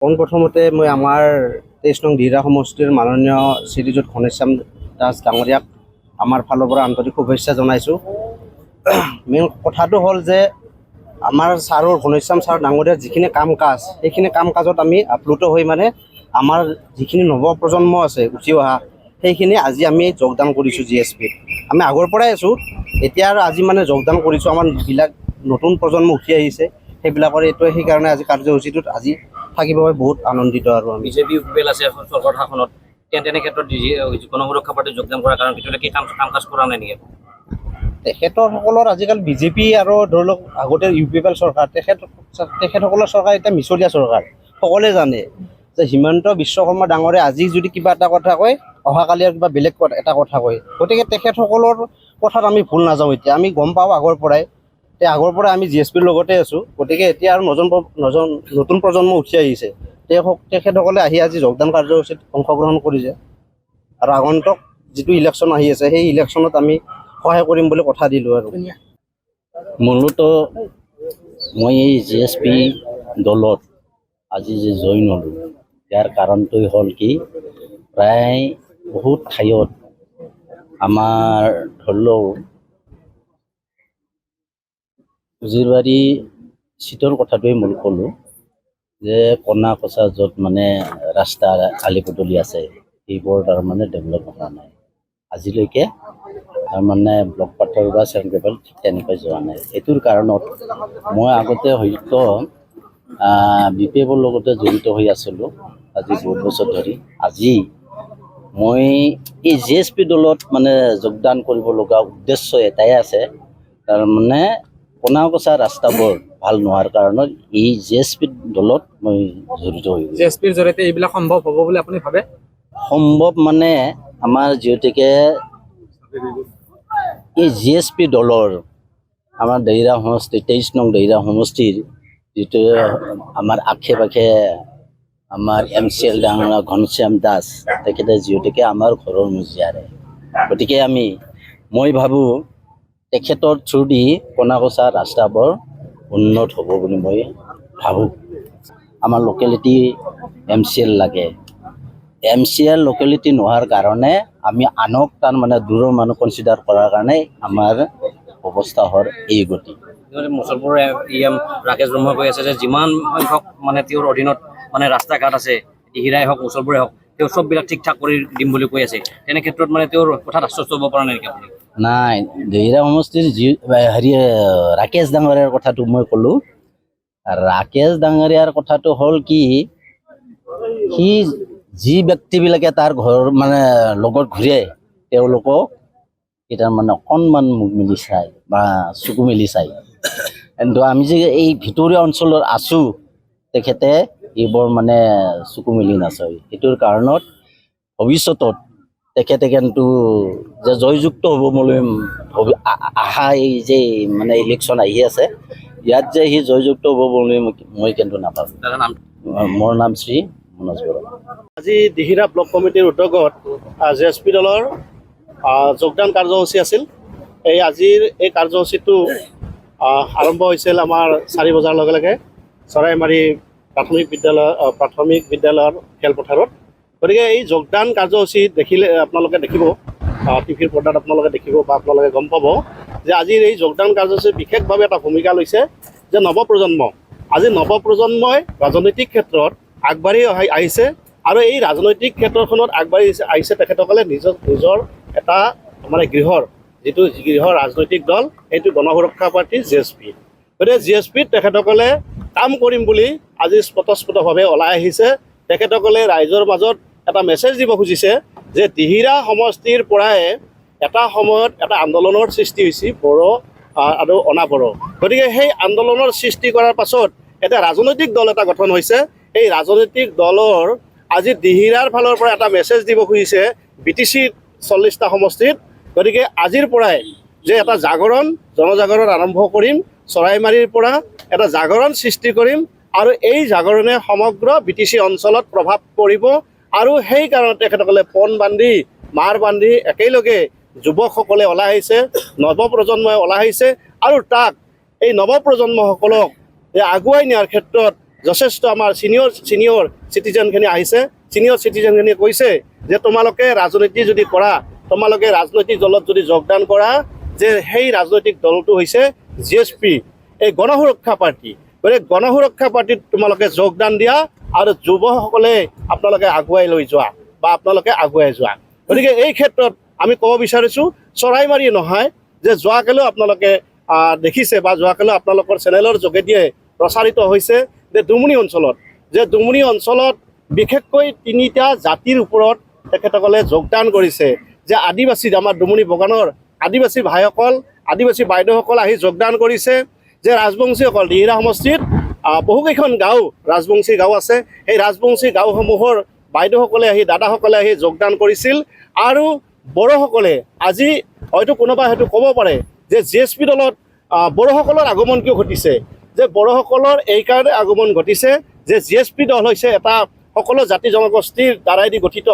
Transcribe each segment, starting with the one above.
পোনপ্ৰথমতে মই আমাৰ 23 নং দিহিৰা সমষ্টিৰ মাননীয় শ্ৰীযুত ঘনশ্যাম দাস ডাঙৰীয়াক আমাৰ ফালৰ পৰা আন্তৰিক শুভেচ্ছা জনাইছোঁ। মেইন কথাটো হ'ল যে আমাৰ ছাৰৰ ঘনশ্যাম ছাৰ ডাঙৰীয়াৰ যিখিনি কাম কাজ সেইখিনি কাম কাজত আমি আপ্লুত হৈ আমাৰ যিখিনি নৱপ্ৰজন্ম আছে উঠি অহা সেইখিনি আজি আমি যোগদান কৰিছোঁ GSPত। আমি আগৰ পৰাই আছোঁ, এতিয়া আৰু আজি যোগদান কৰিছোঁ। আমাৰ যিবিলাক নতুন প্ৰজন্ম উঠি আহিছে সেইবিলাকৰ এইটোৱে সেইকাৰণে আজি কাৰ্যসূচীটোত আজি থাকিব বহুত আনন্দিত। আৰু আমি বিজেপি বেল আছে চৰকাৰ শাসনত, তেনে ক্ষেত্ৰত গণসুৰক্ষা পাৰ্টিত যোগদান কৰাৰ কাৰণ ভিতৰতে কি কাম কাজ কৰা নাই নেকি? তেখেতসকলৰ আজিকালি বিজেপি আৰু ধৰি লওক আগতে UPPL চৰকাৰ, তেখেতসকলৰ চৰকাৰ এতিয়া মিছলীয়া চৰকাৰ। সকলোৱে জানে যে হিমন্ত বিশ্ব শৰ্মা ডাঙৰে আজি যদি কিবা এটা কথা কয়, অহাকালি আৰু কিবা বেলেগ এটা কথা কয়। গতিকে তেখেতসকলৰ কথাত আমি ভুল নাযাওঁ। এতিয়া আমি গম পাওঁ আগৰ পৰাই আমি GSPৰ লগতে আছোঁ। গতিকে এতিয়া আৰু নতুন প্ৰজন্ম উঠি আহিছে, তেখেতসকলে আহি আজি যোগদান কাৰ্যসূচীত অংশগ্ৰহণ কৰিছে। আৰু আগন্তুক যিটো ইলেকশ্যন আহি আছে সেই ইলেকশ্যনত আমি সহায় কৰিম বুলি কথা দিলোঁ। আৰু মূলতঃ মই এই GSP দলত আজি যে জইন হ'লোঁ, ইয়াৰ কাৰণটোৱে হ'ল কি, প্ৰায় বহুত ঠাইত আমাৰ ধৰি লওক উজিৰবাৰী চিটৰ কথাটোৱে মূল ক'লোঁ যে কণা কচা য'ত ৰাস্তা আলি পদূলি আছে সেইবোৰ ডেভেলপ হোৱা নাই আজিলৈকে। ব্লক পাথৰ বা চেণ্ট্ৰেল ঠিক তেনেকৈ যোৱা নাই। এইটোৰ কাৰণত মই আগতে হয়তো BPFৰ লগতে জড়িত হৈ আছিলোঁ আজি বহুত বছৰ ধৰি। আজি মই এই GSP দলত যোগদান কৰিব লগা উদ্দেশ্য এটাই আছে, কণা কচা ৰাস্তাবোৰ ভাল নোহোৱাৰ কাৰণত এই GSP দলত মই জড়িত হৈ গৈছোঁ। GSPৰ জৰিয়তে এইবিলাক সম্ভৱ হ'ব বুলি আপুনি ভাবে? সম্ভৱ আমাৰ যিহেতুকে এই GSP দলৰ আমাৰ দিহিৰা সমষ্টি 23 নং দিহিৰা সমষ্টিৰ যিটো আমাৰ আশে পাশে আমাৰ MCL ডাঙৰ ঘনশ্যাম দাস তেখেতে যিহেতুকে আমাৰ ঘৰৰ মজিয়াৰে, গতিকে মই ভাবোঁ তেখেতৰ থ্ৰুদি কণাকচা ৰাস্তাবোৰ উন্নত হ'ব বুলি মই ভাবোঁ। আমাৰ লোকেলিটি MCL লাগে। MCL লোকেলিটি নোহোৱাৰ কাৰণে আমি আনক দূৰৰ মানুহ কনচিডাৰ কৰাৰ কাৰণে আমাৰ অৱস্থা হোৱাৰ এই গতি। মুছলপুৰ ৰাকেশ ব্ৰহ্মই কৈ আছে যে যিমান সংখ্যক তেওঁৰ অধীনত ৰাস্তা ঘাট আছে, দিহিৰাই হওক মুছলপুৰে হওক, তেওঁ চববিলাক ঠিক ঠাক কৰি দিম বুলি কৈ আছে। তেনে ক্ষেত্ৰত তেওঁৰ কথাত আশ্বস্ত হ'ব পৰা নাই নেকি আপুনি? নাই, দিহিৰা সমষ্টিৰ ৰাকেশ ডাঙৰীয়াৰ কথাটো মই ক'লোঁ। ৰাকেশ ডাঙৰীয়াৰ কথাটো হ'ল কি, সি যি ব্যক্তিবিলাকে তাৰ ঘৰ লগত ঘূৰে তেওঁলোকক অকণমান মুখ মেলি চাই বা চকু মেলি চাই। কিন্তু আমি যে এই ভিতৰীয়া অঞ্চলত আছোঁ, তেখেতে এইবোৰ চকু মেলি নাচায়। সেইটোৰ কাৰণত ভৱিষ্যতত তেখেতে কিন্তু যে জয়যুক্ত হ'ব বুলি আশা, এই যে ইলেকশ্যন আহি আছে, ইয়াত যে সি জয়যুক্ত হ'ব বুলি মই কিন্তু নাপাওঁ। মোৰ নাম শ্ৰী মনোজ বৰা। আজি দিহিৰা ব্লক কমিটিৰ উদ্যোগত GSP দলৰ যোগদান কাৰ্যসূচী আছিল। আজিৰ এই কাৰ্যসূচীটো আৰম্ভ হৈছিল আমাৰ 4 বজাৰ লগে লগে চৰাইমাৰী প্ৰাথমিক বিদ্যালয়ৰ খেলপথাৰত। গতিকে এই যোগদান কাৰ্যসূচী আপোনালোকে দেখিব, টিভিৰ পৰ্দাত আপোনালোকে দেখিব বা আপোনালোকে গম পাব যে আজিৰ এই যোগদান কাৰ্যসূচী বিশেষভাৱে এটা ভূমিকা লৈছে যে নৱপ্ৰজন্মই ৰাজনৈতিক ক্ষেত্ৰত আগবাঢ়ি আহিছে। আৰু এই ৰাজনৈতিক ক্ষেত্ৰখনত আগবাঢ়ি আহিছে তেখেতসকলে নিজৰ এটা গৃহৰ ৰাজনৈতিক দল, এইটো গণসুৰক্ষা পাৰ্টি GSP। গতিকে GSPত তেখেতসকলে কাম কৰিম বুলি আজি স্পষ্টভাৱে ওলাই আহিছে। তেখেতসকলে ৰাইজৰ মাজত এটা মেছেজ দিব খুজিছে যে দিহিৰা সমষ্টিৰ পৰাই এটা সময়ত এটা আন্দোলনৰ সৃষ্টি হৈছে বড়ো আৰু অনাবড়ো। গতিকে সেই আন্দোলনৰ সৃষ্টি কৰাৰ পাছত এটা ৰাজনৈতিক দল এটা গঠন হৈছে। এই ৰাজনৈতিক দলৰ আজি দিহিৰাৰ ফালৰ পৰা এটা মেছেজ দিব খুজিছে BTC 40টা সমষ্টিত। গতিকে আজিৰ পৰাই যে এটা জনজাগৰণ আৰম্ভ কৰিম, চৰাইমাৰীৰ পৰা এটা জাগৰণ সৃষ্টি কৰিম আৰু এই জাগৰণে সমগ্ৰ BTC অঞ্চলত প্ৰভাৱ পৰিব। আৰু সেইকাৰণে তেখেতসকলে পণ বান্ধি মাৰ বান্ধি একেলগে যুৱকসকলে ওলাই আহিছে, নৱপ্ৰজন্মই ওলাই আহিছে আৰু তাক এই নৱপ্ৰজন্মসকলক আগুৱাই নিয়াৰ ক্ষেত্ৰত যথেষ্ট আমাৰ ছিনিয়ৰ চিটিজেনখিনি আহিছে। ছিনিয়ৰ চিটিজেনখিনিয়ে কৈছে যে তোমালোকে ৰাজনীতি যদি কৰা, তোমালোকে ৰাজনৈতিক দলত যদি যোগদান কৰা, যে সেই ৰাজনৈতিক দলটো হৈছে GSP, এই গণসুৰক্ষা পাৰ্টি। গতিকে গণসুৰক্ষা পাৰ্টিত তোমালোকে যোগদান দিয়া আৰু যুৱসকলে আপোনালোকে আগুৱাই লৈ যোৱা বা আপোনালোকে আগুৱাই যোৱা। গতিকে এই ক্ষেত্ৰত আমি ক'ব বিচাৰিছোঁ, চৰাইমাৰি নহয়, যে যোৱাকালিও আপোনালোকে দেখিছে বা যোৱাকালিও আপোনালোকৰ চেনেলৰ যোগেদিয়ে প্ৰচাৰিত হৈছে যে ডুমুনি অঞ্চলত বিশেষকৈ 3টা জাতিৰ ওপৰত তেখেতসকলে যোগদান কৰিছে। যে আদিবাসী, আমাৰ ডুমুনি বাগানৰ আদিবাসী ভাইসকল, আদিবাসী বাইদেউসকল আহি যোগদান কৰিছে। যে ৰাজবংশীসকল, দিহিৰা সমষ্টিত বহুকেইখন গাঁও ৰাজবংশী গাঁও আছে, সেই ৰাজবংশী গাঁওসমূহৰ বাইদেউসকলে আহি, দাদাসকলে আহি যোগদান কৰিছিল। আৰু বড়োসকলে আজি হয়তো কোনোবাই হয়তো ক'ব পাৰে যে GSP দলত বড়োসকলৰ আগমন কিয় ঘটিছে। যে বড়োসকলৰ এইকাৰণে আগমন ঘটিছে যে GSP দল হৈছে এটা সকলো জাতি জনগোষ্ঠীৰ দ্বাৰাইদি গঠিত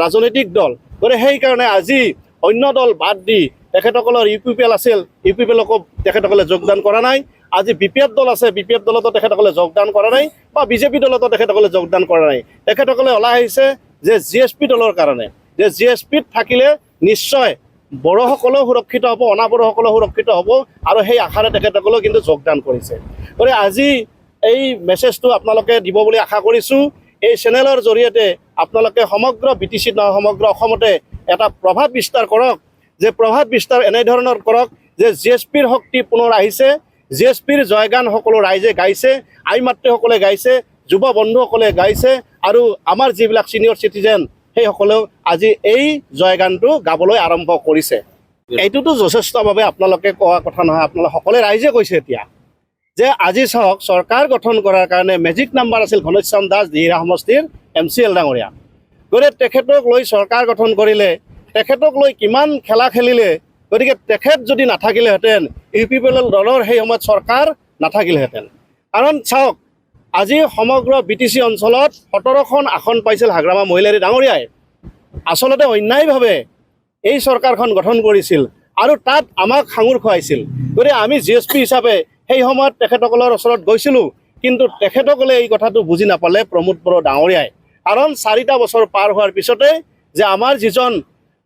ৰাজনৈতিক দল। গতিকে সেইকাৰণে আজি অন্য দল বাদ দি তেখেতসকলৰ UPPL আছিল, UPPLকো তেখেতসকলে যোগদান কৰা নাই। আজি BPF দল আছে, BPF দলতো তেখেতসকলে যোগদান কৰা নাই, বা BJP দলতো তেখেতসকলে যোগদান কৰা নাই। তেখেতসকলে ওলাই আহিছে যে GSP দলৰ কাৰণে, যে GSPত থাকিলে নিশ্চয় বড়োসকলেও সুৰক্ষিত হ'ব, অনাবড়োসকলেও সুৰক্ষিত হ'ব, আৰু সেই আশাৰে তেখেতসকলেও কিন্তু যোগদান কৰিছে। গতিকে আজি এই মেছেজটো আপোনালোকে দিব বুলি আশা কৰিছোঁ। এই চেনেলৰ জৰিয়তে আপোনালোকে সমগ্ৰ BTC নহয়, সমগ্ৰ অসমতে এটা প্ৰভাৱ বিস্তাৰ কৰক। যে প্ৰভাৱ বিস্তাৰ এনেধৰণৰ কৰক যে GSPৰ শক্তি পুনৰ আহিছে, GSPৰ জয়গান সকলো ৰাইজে গাইছে, আই মাতৃসকলে গাইছে, যুৱ বন্ধুসকলে গাইছে, আৰু আমাৰ যিবিলাক ছিনিয়ৰ চিটিজেন সেইসকলেও আজি এই জয়গানটো গাবলৈ আৰম্ভ কৰিছে। এইটোতো যথেষ্টভাৱে আপোনালোকে কোৱা কথা নহয়, আপোনালোকে সকলোৱে ৰাইজে কৈছে এতিয়া যে আজি চাওক, চৰকাৰ গঠন কৰাৰ কাৰণে মেজিক নাম্বাৰ আছিল ঘনশ্যাম দাস, দিহিৰা সমষ্টিৰ MCL ডাঙৰীয়া। গতিকে তেখেতক লৈ চৰকাৰ গঠন কৰিলে, তেখেতক লৈ কিমান খেলা খেলিলে। গতিকে তেখেত যদি নাথাকিলেহেঁতেন, UPPL দলৰ সেই সময়ত চৰকাৰ নাথাকিলেহেঁতেন। কাৰণ চাওক, আজি সমগ্ৰ BTC অঞ্চলত 17খন আসন পাইছিল হাগ্ৰামা মহিলাৰী ডাঙৰীয়াই। আচলতে অন্যায়ভাৱে এই চৰকাৰখন গঠন কৰিছিল আৰু তাত আমাক সাঙুৰ খুৱাইছিল। গতিকে আমি GSP হিচাপে সেই সময়ত তেখেতসকলৰ ওচৰত গৈছিলোঁ, কিন্তু তেখেতসকলে এই কথাটো বুজি নাপালে প্ৰমোদ বড়ো ডাঙৰীয়াই। কাৰণ 4টা বছৰ পাৰ হোৱাৰ পিছতে যে আমাৰ যিজন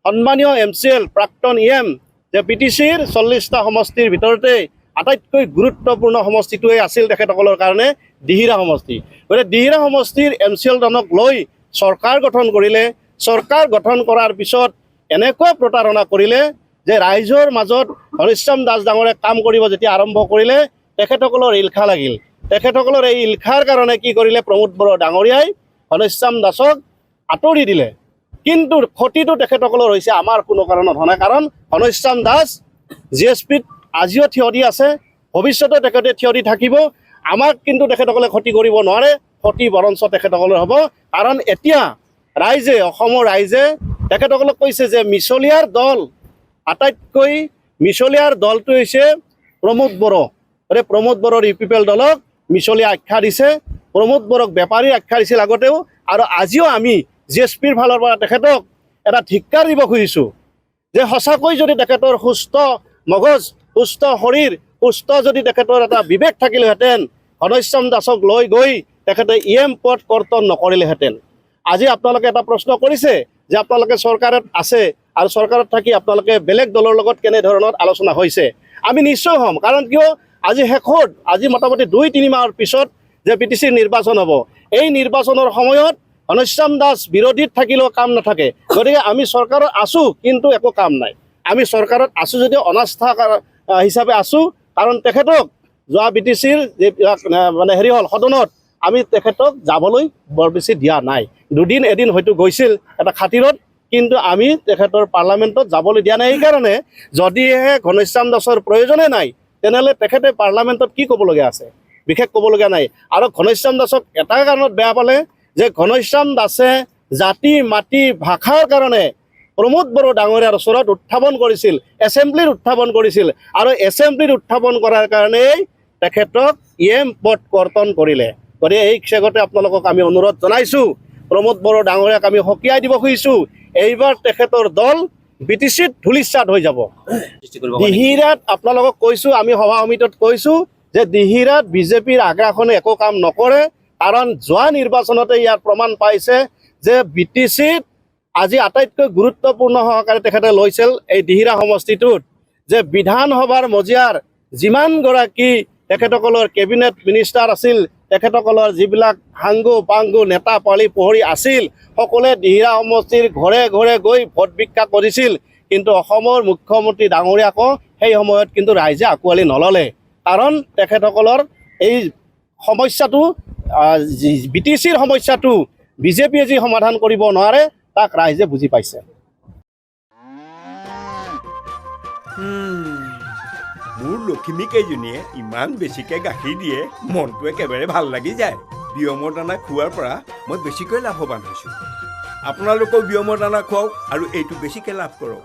সন্মানীয় MCL প্ৰাক্তন EM, যে BTCৰ 40টা সমষ্টিৰ ভিতৰতে আটাইতকৈ গুৰুত্বপূৰ্ণ সমষ্টিটোৱে আছিল তেখেতসকলৰ কাৰণে দিহিৰা সমষ্টি। গতিকে দিহিৰা সমষ্টিৰ MCL জনক লৈ চৰকাৰ গঠন কৰিলে। চৰকাৰ গঠন কৰাৰ পিছত এনেকুৱা প্ৰতাৰণা কৰিলে যে ৰাইজৰ মাজত ঘনশ্যাম দাস ডাঙৰে কাম কৰিব যেতিয়া আৰম্ভ কৰিলে, তেখেতসকলৰ ঈৰ্ষা লাগিল। তেখেতসকলৰ এই ঈৰ্ষাৰ কাৰণে কি কৰিলে, প্ৰমোদ বড়ো ডাঙৰীয়াই ঘনশ্যাম দাসক আঁতৰি দিলে। কিন্তু ক্ষতিটো তেখেতসকলৰ হৈছে, আমাৰ কোনো কাৰণত হোৱা নাই। কাৰণ ঘনশ্যাম দাস GSPত আজিও থিয় দি আছে, ভৱিষ্যতে তেখেতে থিয় দি থাকিব। আমাক কিন্তু তেখেতসকলে ক্ষতি কৰিব নোৱাৰে, ক্ষতি বৰঞ্চ তেখেতসকলৰ হ'ব। কাৰণ এতিয়া ৰাইজে, অসমৰ ৰাইজে তেখেতসকলক কৈছে যে মিছলীয়াৰ দল, আটাইতকৈ মিছলীয়াৰ দলটো হৈছে প্ৰমোদ বড়ো। গতিকে প্ৰমোদ বড়োৰ UPPL দলক মিছলীয়া আখ্যা দিছে, প্ৰমোদ বড়োক বেপাৰী আখ্যা দিছিল আগতেও, আৰু আজিও আমি GSPৰ ফালৰ পৰা তেখেতক এটা ধিক্কাৰ দিব খুজিছোঁ যে সঁচাকৈ যদি তেখেতৰ সুস্থ মগজ, সুস্থ শৰীৰ, সুস্থ যদি তেখেতৰ এটা বিবেক থাকিলেহেঁতেন, ঘনশ্যাম দাসক লৈ গৈ তেখেতে EM পদ কৰ্তন নকৰিলেহেঁতেন। আজি আপোনালোকে এটা প্ৰশ্ন কৰিছে যে আপোনালোকে চৰকাৰত আছে আৰু চৰকাৰত থাকি আপোনালোকে বেলেগ দলৰ লগত কেনেধৰণৰ আলোচনা হৈছে। আমি নিশ্চয় হ'ম, কাৰণ কিয় আজি শেষত, আজি মোটামুটি 2-3 মাহৰ পিছত যে BTCৰ নিৰ্বাচন হ'ব। এই নিৰ্বাচনৰ সময়ত ঘনশ্যাম দাস বিৰোধীত থাকিলেও কাম নাথাকে। গতিকে আমি চৰকাৰত আছোঁ, কিন্তু একো কাম নাই। আমি চৰকাৰত আছোঁ যদিও অনাস্থা হিচাপে আছোঁ, কাৰণ তেখেতক যোৱা BTCৰ মানে হেৰি হ'ল সদনত আমি তেখেতক যাবলৈ বৰ বেছি দিয়া নাই। 2 এদিন হয়তো গৈছিল এটা খাতিৰত, কিন্তু আমি তেখেতৰ পাৰ্লামেণ্টত যাবলৈ দিয়া নাই। এইকাৰণে যদিহে ঘনশ্যাম দাসৰ প্ৰয়োজনে নাই, তেনেহ'লে তেখেতে পাৰ্লামেণ্টত কি ক'বলগীয়া আছে, বিশেষ ক'বলগীয়া নাই। আৰু ঘনশ্যাম দাসক এটা কাৰণত বেয়া পালে যে ঘনশ্যাম দাসে জাতি মাটি ভাষাৰ কাৰণে প্ৰমোদ বড়ো ডাঙৰীয়াৰ ওচৰত উত্থাপন কৰিছিল, এছেম্বলিত উত্থাপন কৰিছিল, আৰু এছেম্বলিত উত্থাপন কৰাৰ কাৰণেই তেখেতক EM পদ কৰ্তন কৰিলে। গতিকে এই ক্ষেত্ৰতে আপোনালোকক আমি অনুৰোধ জনাইছোঁ, প্ৰমোদ বড়ো ডাঙৰীয়াক আমি সকীয়াই দিব খুজিছোঁ, এইবাৰ তেখেতৰ দল BTCত ধূলিসাৎ হৈ যাব। দিহিৰাত আপোনালোকক কৈছোঁ, আমি সভা সমিতিত কৈছোঁ যে দিহিৰাত বিজেপিৰ আগ্ৰাসনে একো কাম নকৰে, কাৰণ যোৱা নিৰ্বাচনতে ইয়াৰ প্ৰমাণ পাইছে যে BTCত আজি আটাইতকৈ গুৰুত্বপূৰ্ণ সহকাৰে তেখেতে লৈছিল এই দিহিৰা সমষ্টিটোত যে বিধানসভাৰ মজিয়াৰ যিমানগৰাকী তেখেতসকলৰ কেবিনেট মিনিষ্টাৰ আছিল, তেখেতসকলৰ যিবিলাক হাংগু পাংগু নেতা পালি পোহৰি আছিল, সকলোৱে দিহিৰা সমষ্টিৰ ঘৰে ঘৰে গৈ ভোট ভিক্ষা কৰিছিল। কিন্তু অসমৰ মুখ্যমন্ত্ৰী ডাঙৰীয়াকো সেই সময়ত কিন্তু ৰাইজে আঁকোৱালি নল'লে, কাৰণ তেখেতসকলৰ এই সমস্যাটো BTCৰ সমস্যাটো বিজেপিয়ে যি সমাধান কৰিব নোৱাৰে তাক ৰাইজে বুজি পাইছে। মোৰ লখিমী কেইজনীয়ে ইমান বেছিকৈ গাখীৰ দিয়ে, মনটো একেবাৰে ভাল লাগি যায়। বিয়মৰ দানা খোৱাৰ পৰা মই বেছিকৈ লাভৱান হৈছোঁ। আপোনালোকেও বিয়মৰ দানা খুৱাওক আৰু এইটো বেছিকৈ লাভ কৰক।